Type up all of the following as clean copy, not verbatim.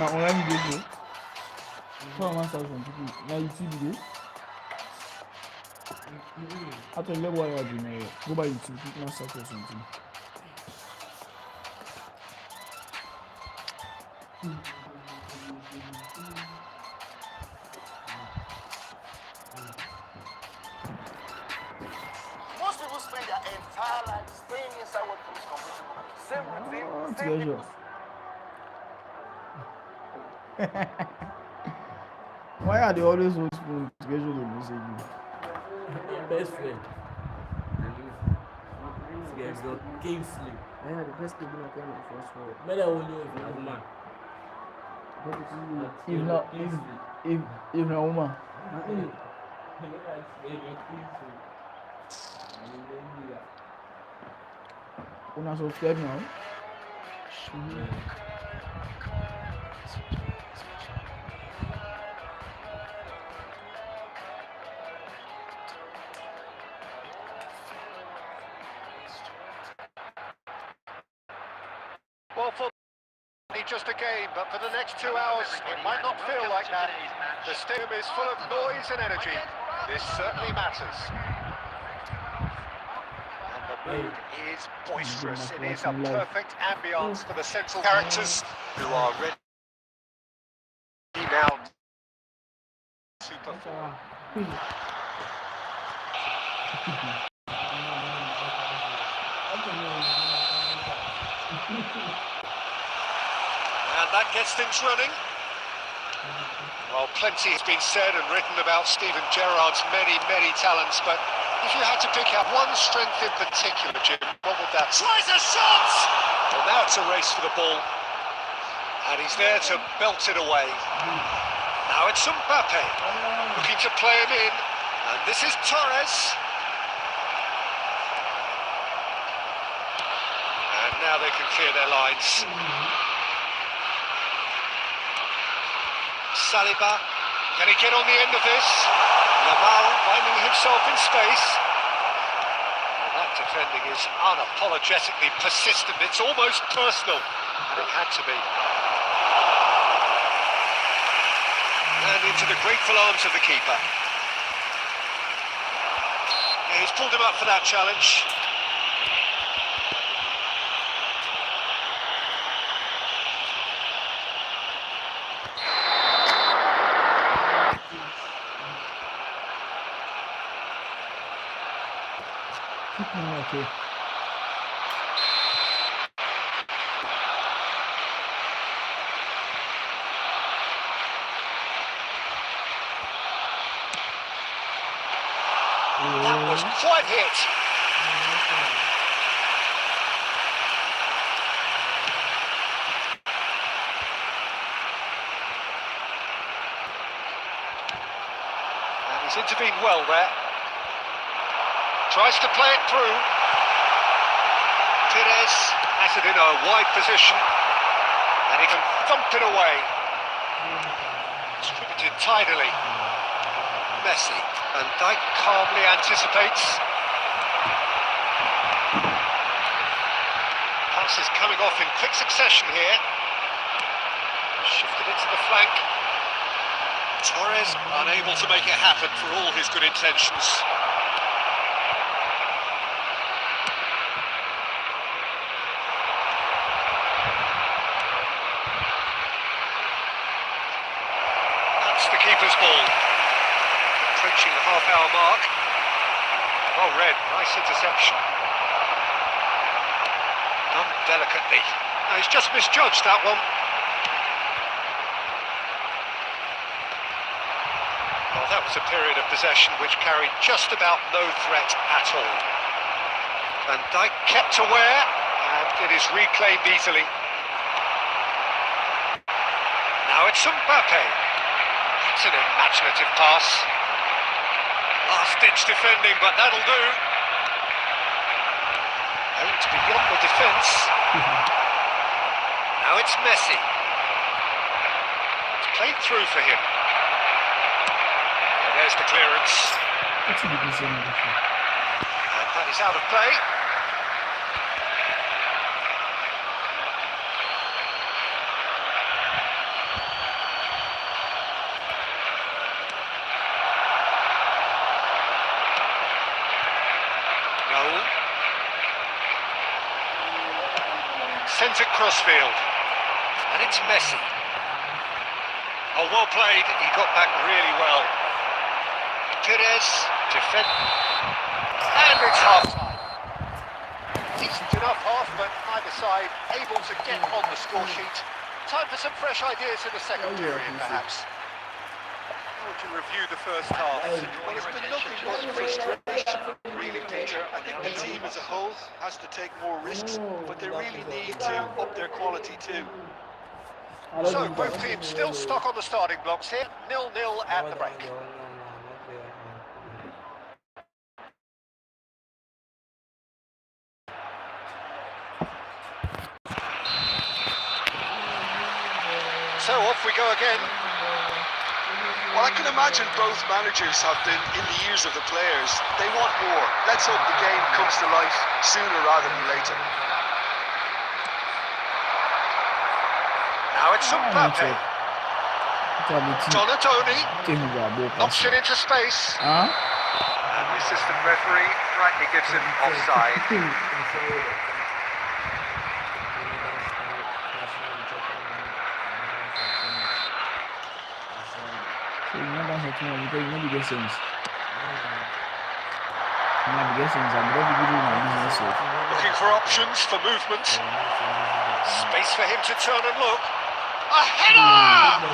Now online video. For 1,000 people. Now YouTube video. After level what you do, go by YouTube. People not search or something. Most people spend their entire life staying inside what becomes comfortable. Same routine, same Treasure. Why are they always so spoon together the message? Best friend. This guy's got Kingsley. Yeah, the best people are coming first world. Men are only if you're a woman. If a woman. Una so scared now. Well, for just a game, but for the next 2 hours, it might not feel like that. The stadium is full of noise and energy. This certainly matters. And the mood is boisterous. It is a perfect ambience for the central characters who are ready now to perform. And that gets things running. Well, plenty has been said and written about Steven Gerrard's many, many talents, but if you had to pick out one strength in particular, Jim, what would that be? Tries a shot! Well, now it's a race for the ball, and he's there to belt it away. Now it's Mbappe, looking to play him in, and this is Torres. And now they can clear their lines. Saliba, can he get on the end of this? Lamar finding himself in space. Well, that defending is unapologetically persistent. It's almost personal, and it had to be. And into the grateful arms of the keeper. Yeah, he's pulled him up for that challenge. Okay. That was quite hit. And he's intervened well there. Tries to play it through. Pires has it in a wide position, and he can thump it away. Distributed tidily. Messi, and Dijk calmly anticipates. Pass is coming off in quick succession here. Shifted it to the flank. Torres unable to make it happen for all his good intentions. The keeper's ball. Approaching the half-hour mark. Well read, nice interception. Done delicately. No, he's just misjudged that one. Well, that was a period of possession which carried just about no threat at all. Van Dijk kept aware, and it is reclaimed easily. Now it's Mbappe. That's an imaginative pass. Last-ditch defending, but that'll do. Out beyond the defence. Now it's Messi. It's played through for him. And there's the clearance. And that is out of play. Sends it crossfield, and it's Messi. Oh, well played, he got back really well. Perez, defend, and it's half-time. Decent enough half, but neither side able to get on the score sheet. Time for some fresh ideas in the second period, perhaps. How would you review the first half? Well, it's been nothing but frustration, really, Peter. I think the team as a whole has to take more risks, but they really need to up their quality too. So, both teams still stuck on the starting blocks here, 0-0 at the break. So, off we go again. Well, I can imagine both managers have been in the ears of the players. They want more. Let's hope the game comes to life sooner rather than later. Now it's Mbappe. Donatoni. Knocks it into space. And the assistant referee rightly gives him offside. Looking for options for movement. Space for him to turn and look. A header!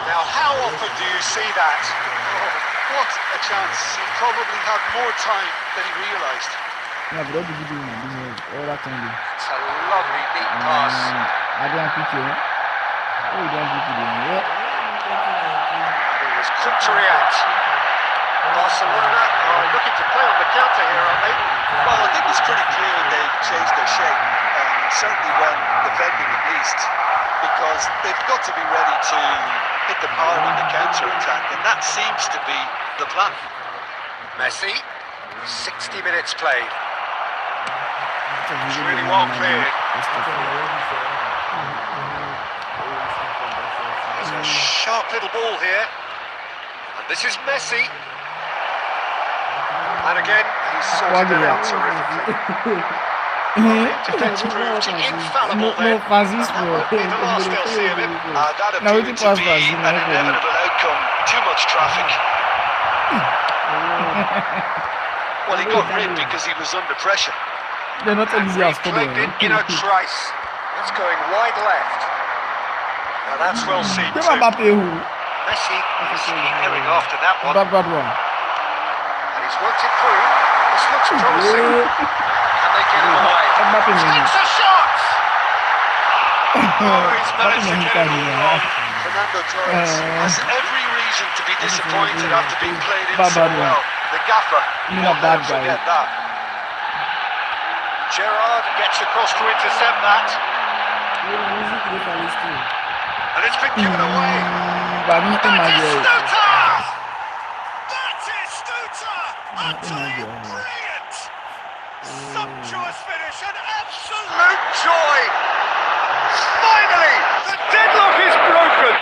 Now, how often do you see that? Oh, what a chance. He probably had more time than he realised. It's a lovely neat pass. And he was quick to react. Barcelona are looking to play on the counter here, aren't they? Well, I think it's pretty clear they've changed their shape, certainly when defending at least, because they've got to be ready to hit the power on the counter-attack, and that seems to be the plan. Messi, 60 minutes played. It's really well cleared. There's a sharp little ball here. And this is Messi. And again, he's sorted it out terrifically. Defence proved infallible there. That won't be the last they'll see of him. That appeared to be an inevitable outcome. Too much traffic. Well, he got rid because he was under pressure. They're not easy as Claimed it in a trice. It's going wide left. Now that's well seen too. Messi is hearing after that one. Bad one. And he's worked it through. This looks promising. Can they get him away? Takes a shot! Oh, he's managed to get it all wrong. Fernando Torres has every reason to be disappointed after being played in so well. The gaffer, Not bad guy. forget that. Gerrard gets across to intercept that. And it's been given away. Batistuta! Utterly brilliant! Sumptuous finish and absolute joy! Finally, the deadlock is broken!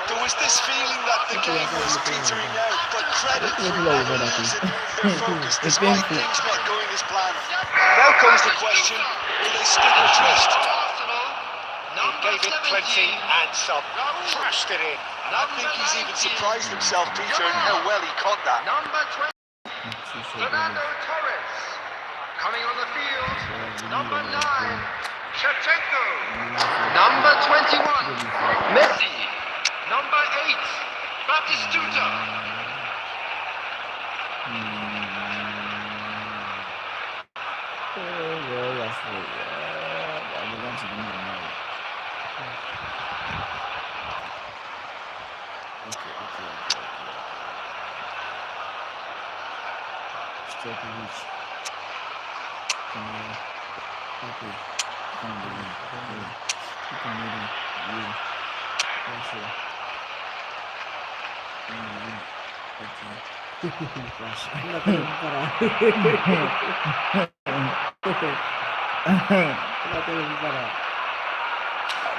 There was this feeling that the game was petering out, but credit for never losing their focus despite things not going as planned. Now comes the question, will they stick or twist? He gave it plenty and some. Crashed it in. I think he's even surprised himself, Peter, in how well he caught that. Number 20, Fernando Torres. Coming on the field, number 9, Shevchenko. Number 21, Messi. Number 8, Batistuta.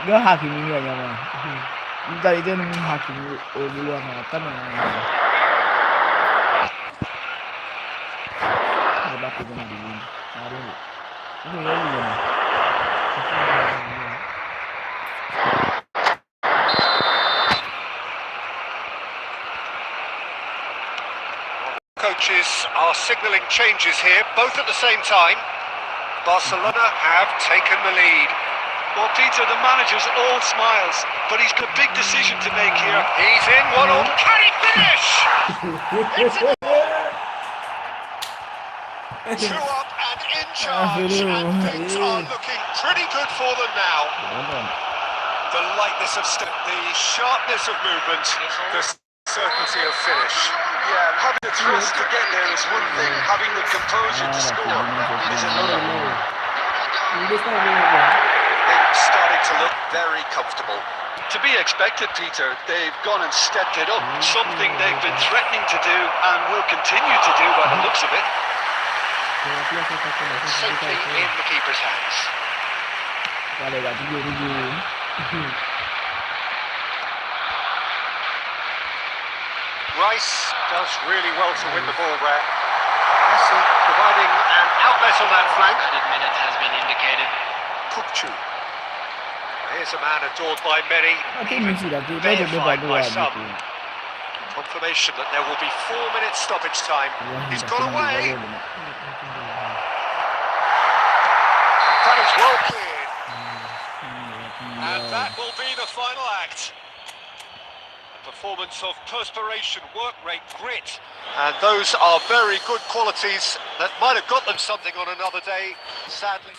Gak Hakimi ya mah. Entar itu nemu Hakimi dulu mata mana. Ada aku dengan dulu. Baru. Ini ya. Coaches are signalling changes here, both at the same time. Barcelona have taken the lead. Well, Peter, the manager's all smiles, but he's got a big decision to make here. He's in 1-1. Can he finish? Two up and in charge, and things are looking pretty good for them now. The lightness of step, the sharpness of movement, the certainty of finish. Yeah, having the thrust to get there is one thing, having the composure to score is another. It's starting to look very comfortable. To be expected, Peter, they've gone and stepped it up, something they've been threatening to do and will continue to do by the looks of it. Safely in the keeper's hands. Rice does really well to win the ball there. Messi providing an outlet on that flank. Added minute has been indicated. Pukchu. Here's a man adored by many, deified by some. Confirmation that there will be 4 minutes stoppage time. He's got away. That is well cleared. And that will be the final act. Performance of perspiration, work rate, grit. And those are very good qualities that might have got them something on another day, sadly.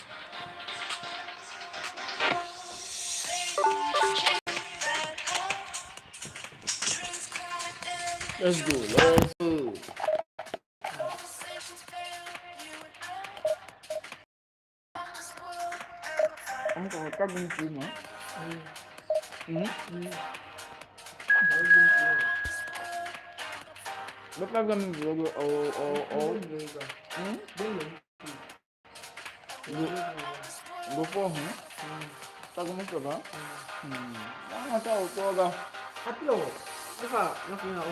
Let's go. Let's go. Encore pas bon coup, non? Lo pas comme Go for him. Tá como jogar? Ah, tá o toga. Aquilo, no final,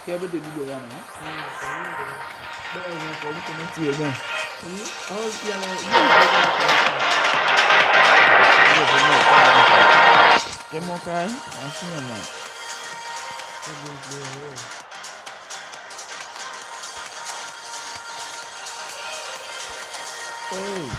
Quebra de vídeo lá, né? Não pode cometer, né? Quer mocar? Assim, mano. Ei.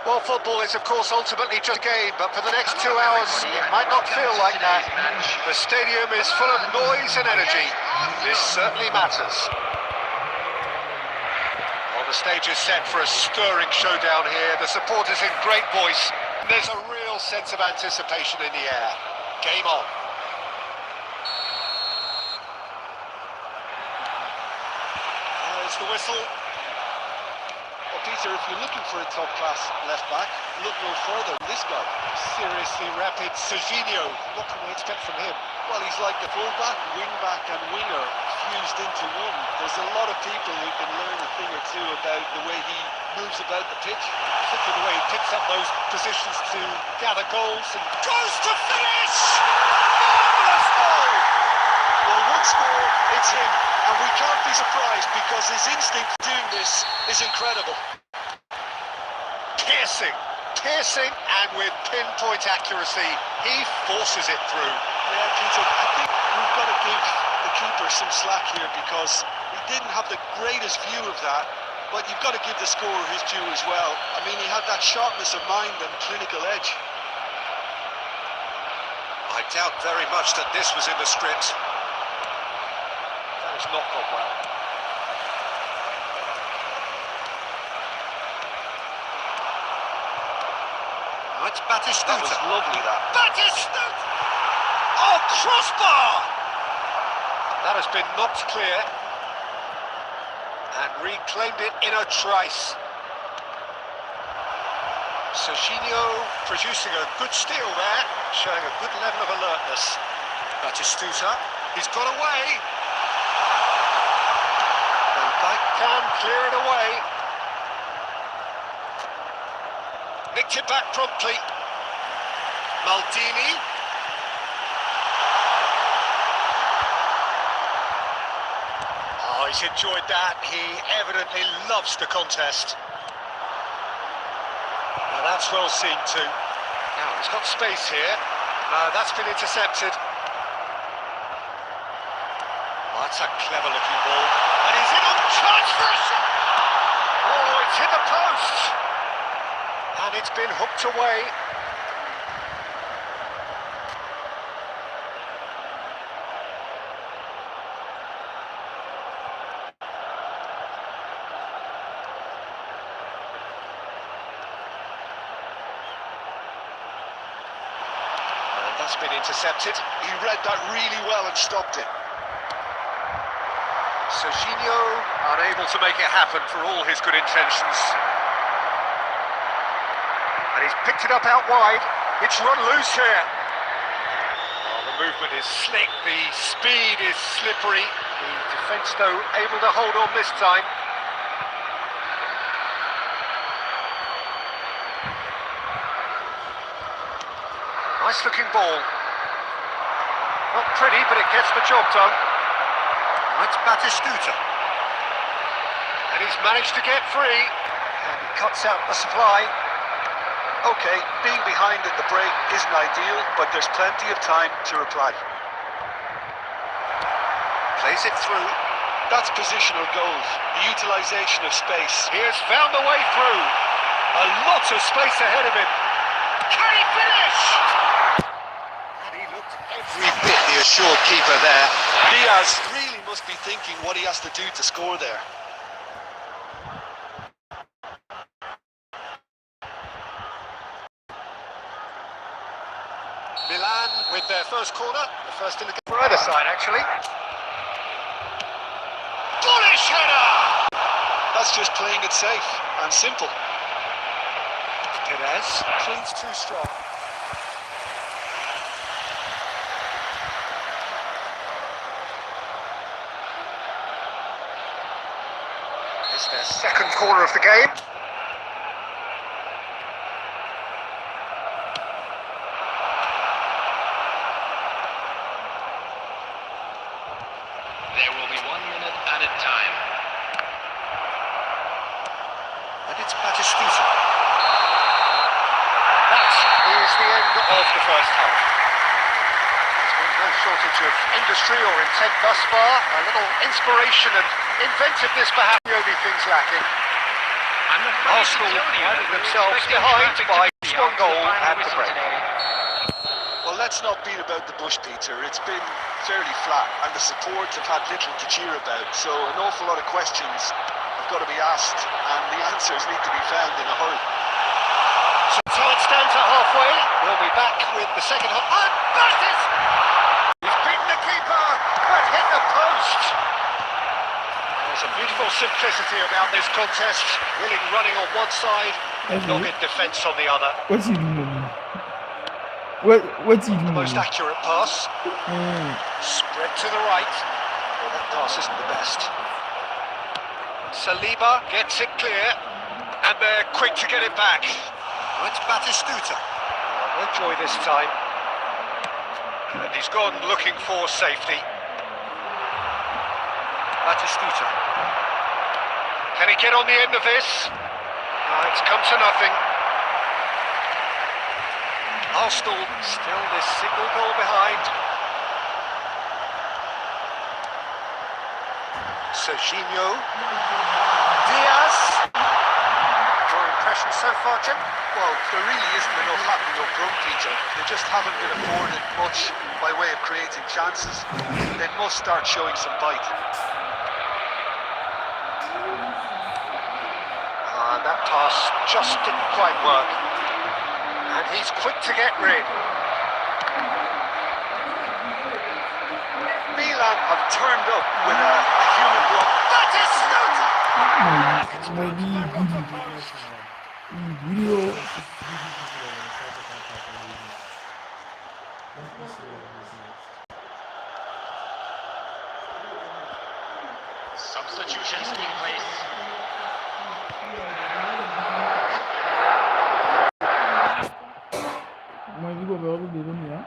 Well, football is, of course, ultimately just a game, but for the next 2 hours, it might not feel like that. The stadium is full of noise and energy. This certainly matters. Well, the stage is set for a stirring showdown here. The supporters in great voice. There's a real sense of anticipation in the air. Game on. There's the whistle. Peter, if you're looking for a top-class left-back, look no further. This guy, Seriously rapid Serginho. What can we expect from him? well, he's like the full-back, wing-back and winger fused into one. There's a lot of people who can learn a thing or two about the way he moves about the pitch. Particularly the way he picks up those positions to gather goals and goes to finish! Marvellous goal! Well, once more, it's him, and we can't be surprised because his instinct for doing this is incredible. Piercing and with pinpoint accuracy, he forces it through. Yeah, Peter, I think we've got to give the keeper some slack here because he didn't have the greatest view of that, but you've got to give the scorer his due as well. I mean, he had that sharpness of mind and clinical edge. I doubt very much that this was in the script. That has not gone well. Oh, it's Batistuta. That was lovely, that. Batistuta! Oh, crossbar! That has been knocked clear and reclaimed it in a trice. Serginho producing a good steal there, showing a good level of alertness. Batistuta, he's got away. And they can clear it away. Nicked it back promptly. Maldini. Oh, he's enjoyed that. He evidently loves the contest. Now that's well seen too. Now he's got space here. That's been intercepted. Oh, that's a clever looking ball. And he's in on charge for a shot. Oh, it's hit the post. And it's been hooked away. And that's been intercepted. He read that really well and stopped it. Serginho unable to make it happen for all his good intentions. And he's picked it up out wide. It's run loose here. Oh, the movement is slick, the speed is slippery. The defence, though, able to hold on this time. Nice looking ball. Not pretty, but it gets the job done. That's Batistuta. And he's managed to get free. And he cuts out the supply. Okay, being behind at the break isn't ideal, but there's plenty of time to reply. Plays it through. That's positional goals, the utilisation of space. He has found the way through. A lot of space ahead of him. Can he finish? And he looked every bit the assured keeper there. Diaz really must be thinking what he has to do to score there. Milan with their first corner, the first in the game for either side actually. Bullish header! That's just playing it safe and simple. Perez cleans too strong. It's their second corner of the game. There will be 1 minute added time. And it's Batistuta. That is the end of the first half. There's been no shortage of industry or intent thus far. A little inspiration and inventiveness perhaps the only things lacking. I'm not Arsenal finding themselves behind by one goal at the break. Well, let's not beat about the bush, Peter. It's been fairly flat, and the support have had little to cheer about. So an awful lot of questions have got to be asked, and the answers need to be found in a hurry. So it stands at halfway. We'll be back with the second half. And Battis! He's beaten the keeper, but hit the post. There's a beautiful simplicity about this contest. Willing running on one side, dogged defence on the other. What's he doing? What's he doing? The most accurate pass. Spread to the right. Well, that pass isn't the best. Saliba gets it clear, and they're quick to get it back. It's Batistuta. No joy this time. And he's gone looking for safety. Batistuta. Can he get on the end of this? It's come to nothing. Arsenal still this single goal behind. Serginho. Diaz. Your impression so far, Jim? Well, there really isn't enough happening up front, Peter. They just haven't been afforded much by way of creating chances. They must start showing some bite. And that pass just didn't quite work. And he's quick to get rid. Milan have turned up with a human block. Video. Substitutions taking place. Mas vi o gol dele, né?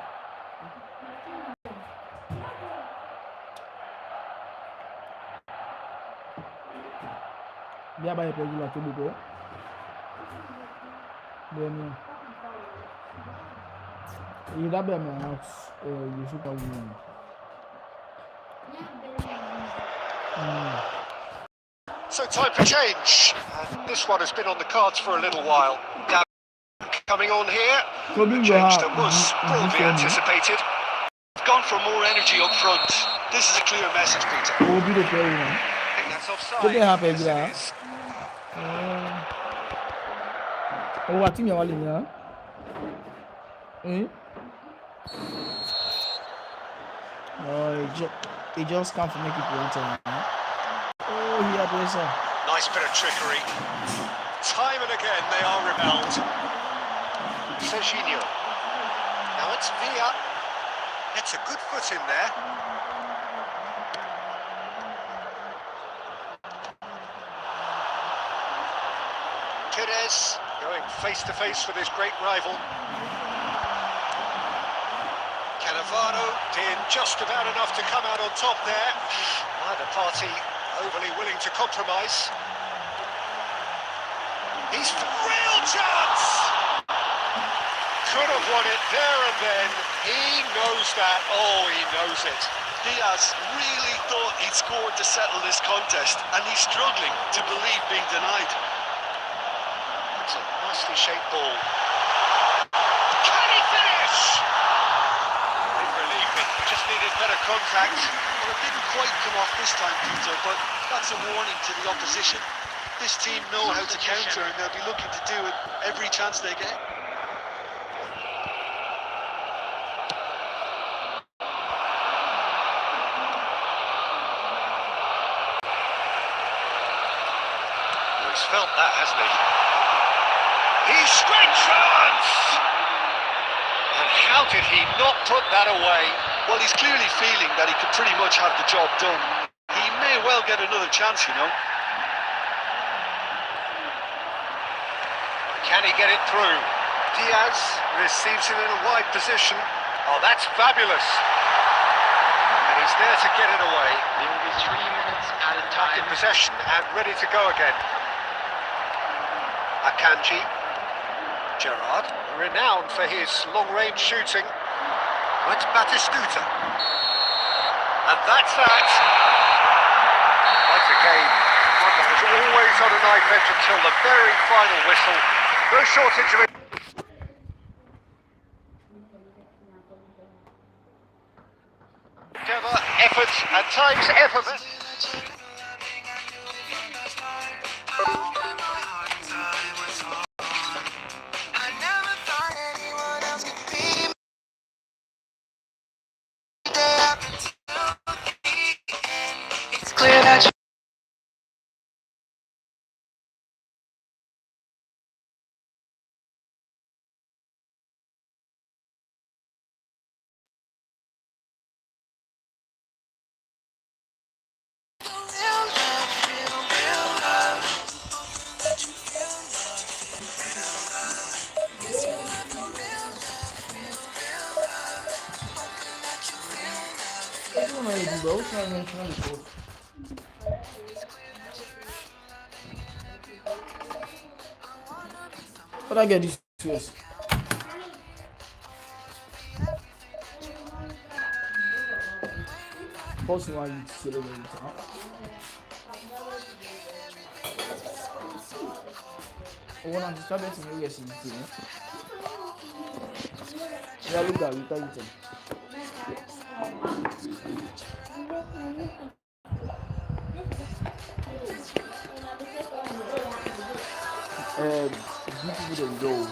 Dia ba perdu la télé go. Bien. Il a bien mais il joue pas bien. So time for change. And this one has been on the cards for a little while. Now coming on here. Change that was broadly anticipated. Gone for more energy up front. This is a clear message, Peter. Will be the player. I think that's offside. Could happen, Yes, it is. Oh, what team you are in? Oh, he just can't make it one time. Oh, he had pressure. Nice bit of trickery. Time and again they are rebelled. Serginho. Now it's Villa. It's a good foot in there. Pires going face to face with his great rival. Cannavaro did just about enough to come out on top there. Neither party overly willing to compromise. He's real chance! Could have won it there and then. He knows that. Oh, he knows it. Diaz really thought he'd scored to settle this contest, and he's struggling to believe being denied. It's a nicely shaped ball. Can he finish? Big relief, it just needed better contact. Well, it didn't quite come off this time, Peter, but that's a warning to the opposition. This team know how to counter, and they'll be looking to do it every chance they get. He's felt that, hasn't he? He's straight chance! And how did he not put that away? Well, he's clearly feeling that he could pretty much have the job done. He may well get another chance, you know. Can he get it through? Diaz receives it in a wide position. Oh, that's fabulous. And he's there to get it away. There will be 3 minutes at a Back in time. possession and ready to go again. Akanji. Gerrard, renowned for his long-range shooting. It's Batistuta. And that's that. Quite a game. One that has always it on a knife edge until the very final whistle. No shortage of it. Together, effort, at times effortless. Não é de gol, realmente não é de gol. But I get these first. Posso lá em cima do então. O não está bem se eu assim, né? Já liga, então. Beautiful than gold.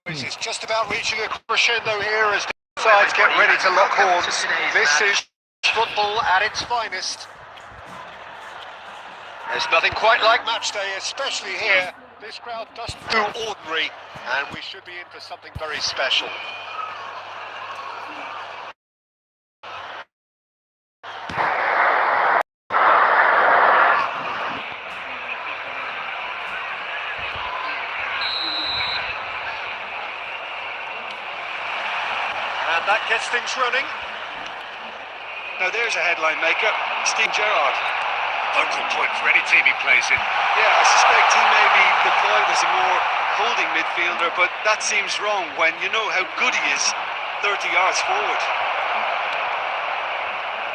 Noise is just about reaching a crescendo here as the sides get ready to lock horns. This is football at its finest. There's nothing quite like match day, especially here. This crowd doesn't do ordinary, and we should be in for something very special. And that gets things running. Now there's a headline maker, Steven Gerrard. Focal point for any team he plays in. Yeah, I suspect he may be deployed as a more holding midfielder, but that seems wrong when you know how good he is 30 yards forward.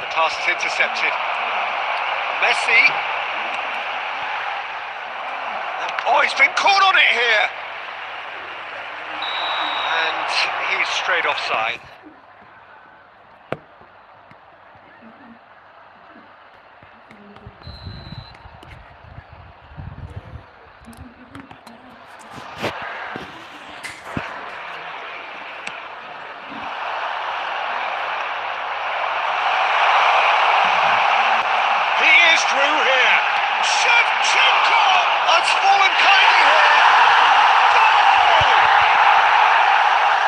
The pass is intercepted. Messi. Oh, he's been caught on it here. And he's straight offside. Through here, Shevchenko has fallen kindly here. Goal!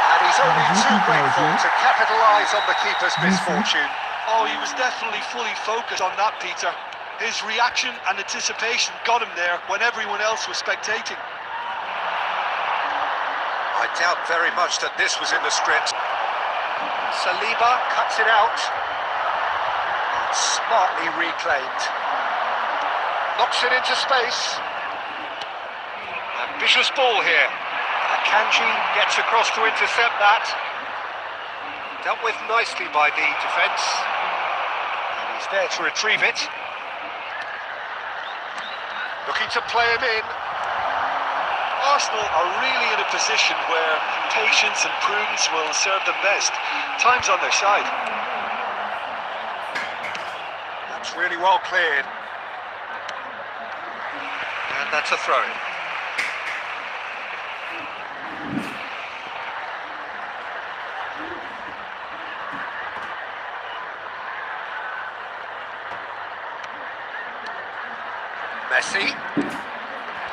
And he's only too grateful to capitalise on the keeper's misfortune. Oh, he was definitely fully focused on that, Peter. His reaction and anticipation got him there when everyone else was spectating. I doubt very much that this was in the script. Saliba cuts it out. Smartly reclaimed. Knocks it into space. Ambitious ball here. Akanji gets across to intercept that. Dealt with nicely by the defence. And he's there to retrieve it. Looking to play him in. Arsenal are really in a position where patience and prudence will serve them best. Time's on their side. That's really well cleared. And that's a throw-in. Messi.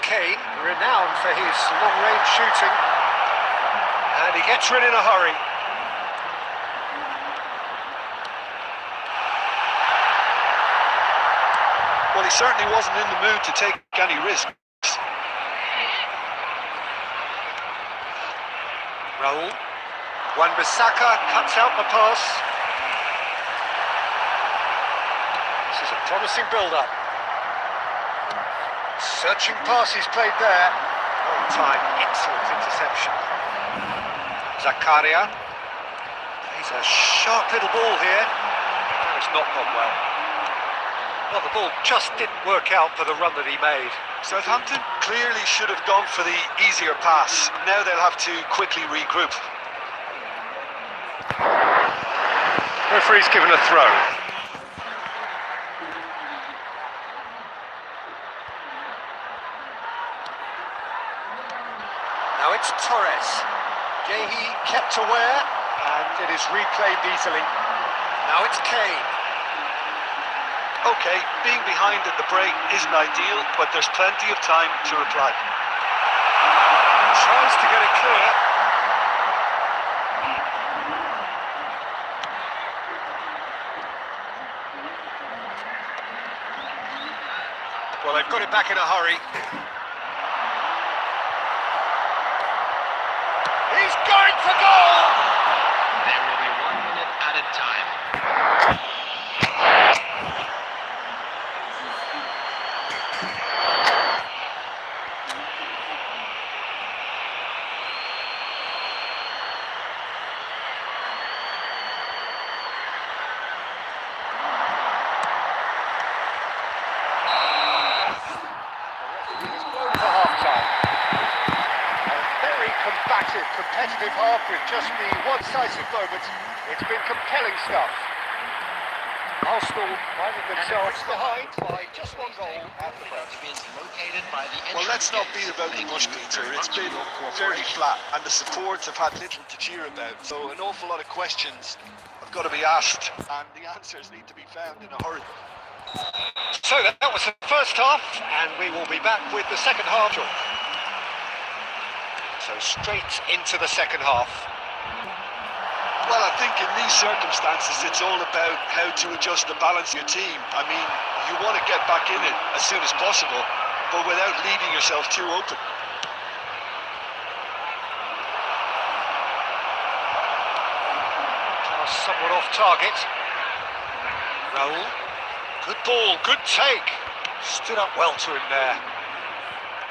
Kane, renowned for his long-range shooting. And he gets rid in a hurry. Well, he certainly wasn't in the mood to take any risks. Raul. Wan-Bissaka cuts out the pass. This is a promising build-up. Searching pass he's played there. On time, excellent interception. Zakaria. He's a sharp little ball here. That has not gone well. Well, the ball just didn't work out for the run that he made. Southampton clearly should have gone for the easier pass. Now they'll have to quickly regroup. Referee's given a throw. Now it's Torres. Gehi kept aware, and it is reclaimed easily. Now it's Kane. Okay, being behind at the break isn't ideal, but there's plenty of time to reply. Tries to get it clear. Well, they've got it back in a hurry. He's going for goal! There will be 1 minute added time. Competitive half with just the one-sided moments. It's been compelling stuff. Arsenal finding themselves behind by just 1 goal at the break. Well, let's not beat about the bush, Peter. It's been very flat, and the supports have had little to cheer about. So an awful lot of questions have got to be asked, and the answers need to be found in a hurry. So that was the first half, and we will be back with the second half. So straight into the second half. Well, I think in these circumstances, it's all about how to adjust the balance of your team. I mean, you want to get back in it as soon as possible, but without leaving yourself too open. Pass somewhat off target. Raul. Good ball, good take. Stood up well to him there.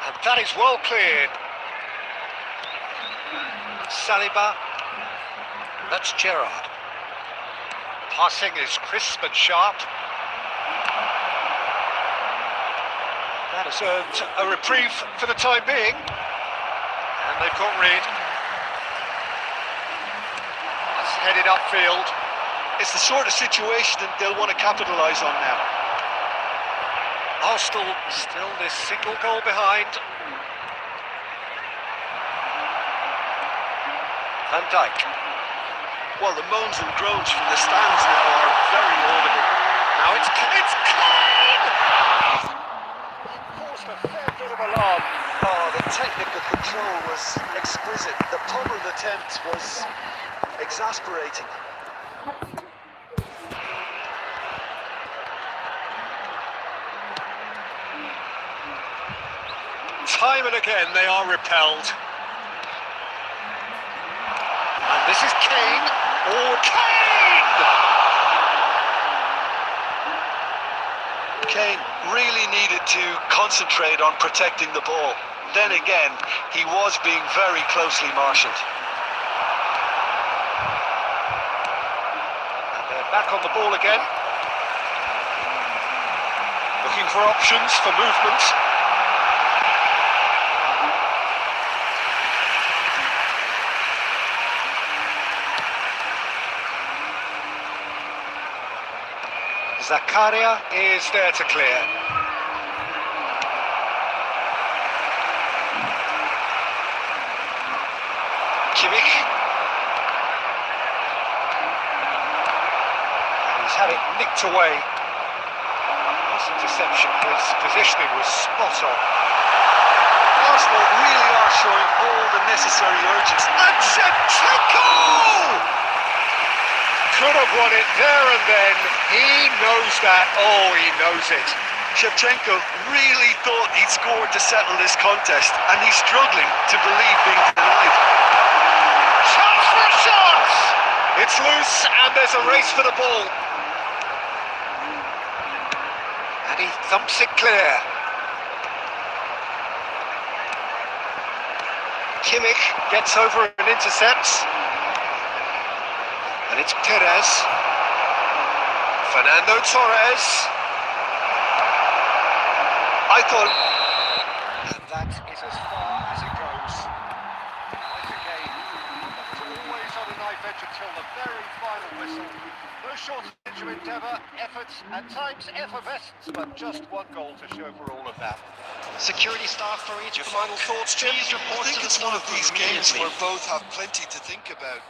And that is well cleared. Saliba, that's Gerrard. Passing is crisp and sharp. That has earned a reprieve for the time being. And they've got rid. That's headed upfield. It's the sort of situation that they'll want to capitalise on now. Arsenal still this single goal behind. Van Dijk. Well, the moans and groans from the stands now are very audible. Now it's Kane! Caused a fair bit of alarm. Oh, the technical control was exquisite. The pummeled attempt was exasperating. Time and again they are repelled. And this is Kane. Oh, Kane! Kane really needed to concentrate on protecting the ball. Then again, he was being very closely marshalled. And they're back on the ball again. Looking for options for movement. Zakaria is there to clear. Kimmich. He's had it nicked away. interception. His positioning was spot on. Arsenal really are showing all the necessary urgency. And Shevchenko! Could have won it there and then. He knows that. Oh, he knows it. Shevchenko really thought he'd scored to settle this contest, and he's struggling to believe being denied. Chance for a shot! It's loose, and there's a race for the ball. And he thumps it clear. Kimmich gets over and intercepts. And it's Perez. Fernando Torres. I thought And that is as far as it goes. Like a game that was always on a knife edge until the very final whistle. No shortage of endeavour, effort, at times effervescence, but just one goal to show for all of that. Security staff for each. your final thoughts, Jim. Please report I think to the it's one of staff these room games immediately. where both have plenty to think about.